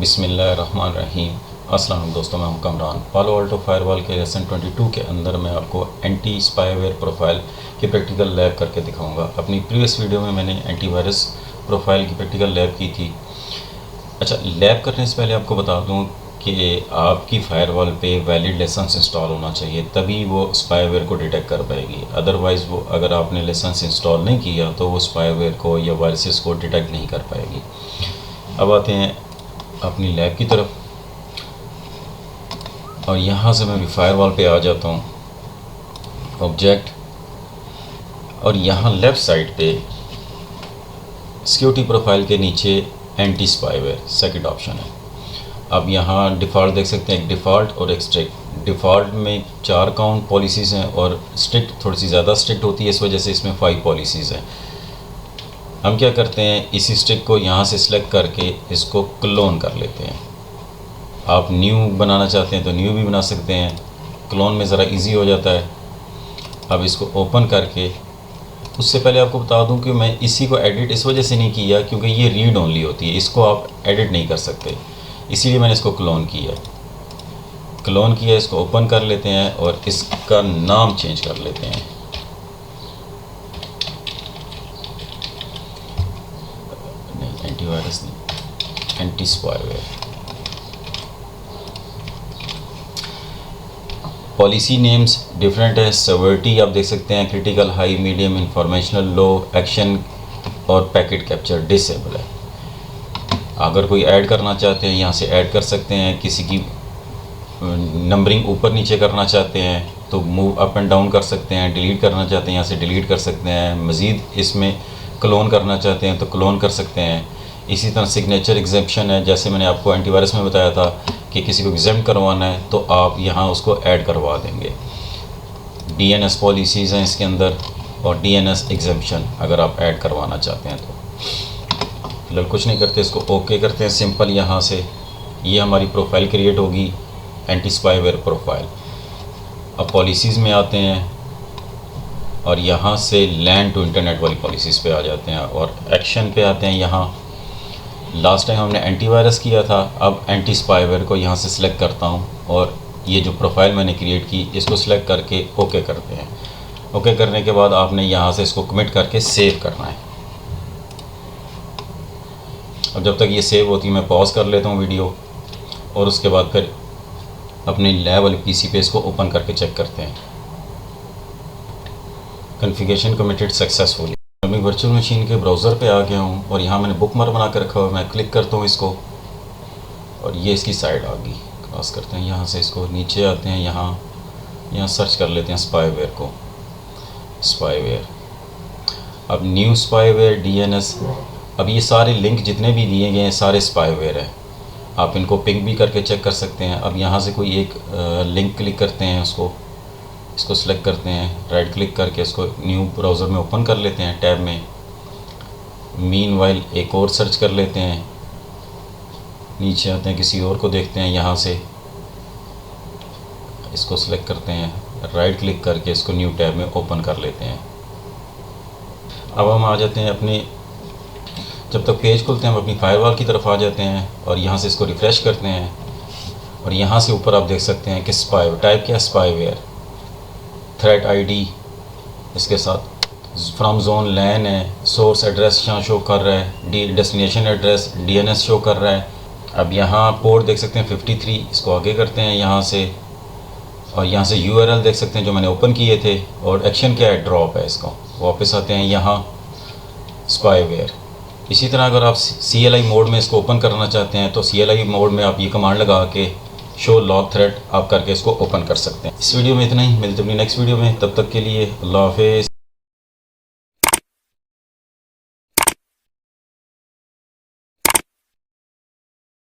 बिस्मिल्लाहिर्रहमानिर्रहीम। अस्सलाम वालेकुम दोस्तों, मैं हूं कमरान। पालो अल्टो फायरवॉल के लेसन 22 के अंदर मैं आपको एंटी स्पाईवेयर प्रोफाइल की प्रैक्टिकल लैब करके दिखाऊंगा। अपनी प्रीवियस वीडियो में मैंने एंटीवायरस प्रोफाइल की प्रैक्टिकल लैब की थी। अच्छा, लैब करने से पहले आपको बता दूं कि आपकी फायरवॉल पे वैलिड लाइसेंस इंस्टॉल होना चाहिए, तभी वो स्पाईवेयर को डिटेक्ट कर पाएगी। अदरवाइज़ वो अगर आपने लाइसेंस इंस्टॉल नहीं किया तो वो स्पाईवेयर को या वायरसेस को डिटेक्ट नहीं कर पाएगी। अब आते हैं अपनी लैब की तरफ, और यहाँ से मैं भी फायरवॉल पे आ जाता हूँ, ऑब्जेक्ट, और यहाँ लेफ़्ट साइड पे सिक्योरिटी प्रोफाइल के नीचे एंटी स्पाईवेयर सेकंड ऑप्शन है। अब यहाँ डिफ़ॉल्ट देख सकते हैं, एक डिफ़ॉल्ट और एक स्ट्रिक्ट। डिफ़ॉल्ट में 4 काउंट पॉलिसीज़ हैं और स्ट्रिक्ट थोड़ी सी ज़्यादा स्ट्रिक्ट होती है, इस वजह से इसमें 5 पॉलिसीज़ हैं। हम क्या करते हैं, इसी स्ट्रिक्ट को यहाँ से सिलेक्ट करके इसको क्लोन कर लेते हैं। आप न्यू बनाना चाहते हैं तो न्यू भी बना सकते हैं, क्लोन में ज़रा इजी हो जाता है। अब इसको ओपन करके, उससे पहले आपको बता दूं कि मैं इसी को एडिट इस वजह से नहीं किया क्योंकि ये रीड ओनली होती है, इसको आप एडिट नहीं कर सकते, इसीलिए मैंने इसको क्लोन किया। इसको ओपन कर लेते हैं और इसका नाम चेंज कर लेते हैं। नहीं, एंटीवायरस नहीं, anti spyware. Policy names different है, सेवरिटी आप देख सकते हैं, क्रिटिकल, हाई, मीडियम, इंफॉर्मेशनल, लो, एक्शन और पैकेट कैप्चर डिसेबल है। अगर कोई ऐड करना चाहते हैं यहाँ से ऐड कर सकते हैं, किसी की नंबरिंग ऊपर नीचे करना चाहते हैं तो मूव अप एंड डाउन कर सकते हैं, डिलीट करना चाहते हैं यहाँ से डिलीट कर सकते हैं, मज़ीद इसमें क्लोन करना चाहते हैं तो क्लोन कर सकते हैं। इसी तरह सिग्नेचर एग्जेम्पशन है, जैसे मैंने आपको एंटीवायरस में बताया था कि किसी को एग्जेम्प्ट करवाना है तो आप यहाँ उसको ऐड करवा देंगे। DNS पॉलिसीज़ हैं इसके अंदर और DNS एग्जेम्पशन अगर आप ऐड करवाना चाहते हैं तो। फिलहाल कुछ नहीं करते, इसको ओके करते हैं सिंपल। यहाँ से ये हमारी प्रोफाइल क्रिएट होगी, एंटी स्पाईवेयर प्रोफाइल। अब पॉलिसीज़ में आते हैं और यहाँ से लैंड टू इंटरनेट वाली पॉलिसीज़ पे आ जाते हैं और एक्शन पे आते हैं। यहाँ लास्ट टाइम हमने एंटीवायरस किया था, अब एंटी स्पाईवेयर को यहाँ से सिलेक्ट करता हूँ और ये जो प्रोफाइल मैंने क्रिएट की इसको सिलेक्ट करके ओके करते हैं। ओके करने के बाद आपने यहाँ से इसको कमिट करके सेव करना है। अब जब तक ये सेव होती है मैं पॉज कर लेता हूँ वीडियो, और उसके बाद फिर अपनी लैब वाली PC पे इसको ओपन करके चेक करते हैं। Configuration committed successfully. मैं वर्चुअल मशीन के ब्राउज़र पे आ गया हूँ और यहाँ मैंने बुकमार्क बना कर रखा हुआ है। मैं क्लिक करता हूँ इसको और ये इसकी साइड आ गई। क्रॉस करते हैं, यहाँ से इसको नीचे आते हैं, यहाँ सर्च कर लेते हैं स्पाईवेयर को, स्पाईवेयर। अब न्यू स्पाईवेयर, DNS। अब ये सारे लिंक जितने भी दिए गए हैं सारे स्पाईवेयर हैं, आप इनको पिंग भी करके चेक कर सकते हैं। अब यहाँ से कोई एक लिंक क्लिक करते हैं, इसको सिलेक्ट करते हैं, राइट क्लिक करके इसको न्यू ब्राउज़र में ओपन कर लेते हैं टैब में। मीनवाइल एक और सर्च कर लेते हैं, नीचे आते हैं, किसी और को देखते हैं, यहाँ से इसको सिलेक्ट करते हैं, राइट क्लिक करके इसको न्यू टैब में ओपन कर लेते हैं। अब हम आ जाते हैं अपने, जब तक पेज खुलते हैं हम अपनी फायरवॉल की तरफ आ जाते हैं और यहाँ से इसको रिफ़्रेश करते हैं और यहाँ से ऊपर आप देख सकते हैं कि स्पाईवेयर टाइप क्या, स्पाईवेयर, थ्रेट ID इसके साथ, फ्रॉम जोन लैन है, सोर्स एड्रेस यहाँ शो कर रहा है, डेस्टिनेशन एड्रेस DNS शो कर रहा है। अब यहाँ पोर्ट देख सकते हैं 53, इसको आगे करते हैं यहाँ से, और यहाँ से URL देख सकते हैं जो मैंने ओपन किए थे, और एक्शन क्या है, ड्रॉप है। इसको वापस आते हैं यहाँ स्पाईवेयर। इसी तरह अगर आप CLI मोड में इसको ओपन करना चाहते हैं तो CLI मोड में आप ये कमांड लगा के शो लॉग थ्रेड आप करके इसको ओपन कर सकते हैं। इस वीडियो में इतना ही, मिलते हैं अपनी नेक्स्ट वीडियो में, तब तक के लिए अल्लाह हाफिज़।